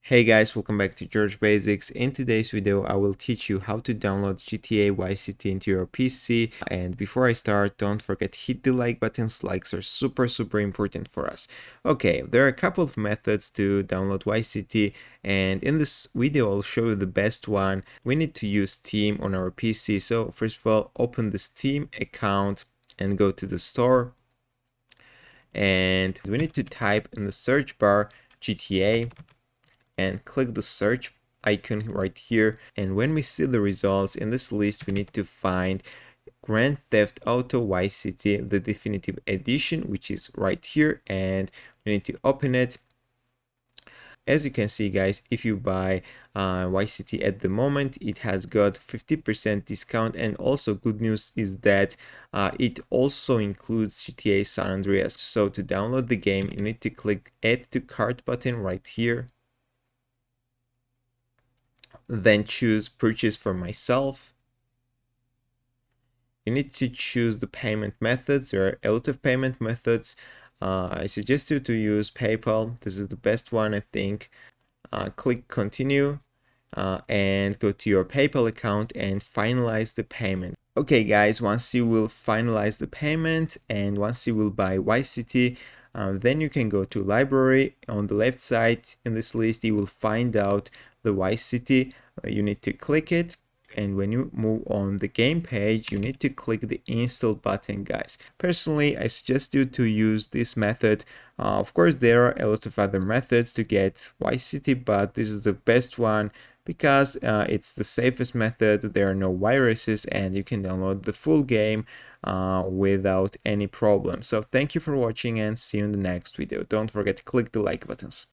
Hey guys, welcome back to George Basics. In today's video, I will teach you how to download GTA Vice City into your PC. And before I start, don't forget hit the like buttons. Likes are super important for us. Okay, there are a couple of methods to download Vice City, and in this video, I'll show you the best one. We need to use Steam on our PC. So first of all, open the Steam account and go to the store. And we need to type in the search bar GTA and click the search icon right here, and when we see the results in this list, we need to find Grand Theft Auto Vice City, the definitive edition, which is right here, and we need to open it. As you can see guys, if you buy Vice City at the moment, it has got 50% discount, and also good news is that it also includes GTA San Andreas. So to download the game, you need to click add to cart button right here, then choose purchase for myself. You need to choose the payment methods. There are a lot of payment methods. I suggest you to use PayPal. This is the best one, I think. Click continue and go to your PayPal account and finalize the payment. Okay guys, once you will finalize the payment and once you will buy Vice City, then you can go to library. On the left side in this list, you will find out the Vice City. You need to click it, and when you move on the game page, you need to click the install button guys. Personally, I suggest you to use this method. Of course, there are a lot of other methods to get Vice City, but this is the best one because it's the safest method. There are no viruses and you can download the full game without any problem. So thank you for watching and see you in the next video. Don't forget to click the like buttons.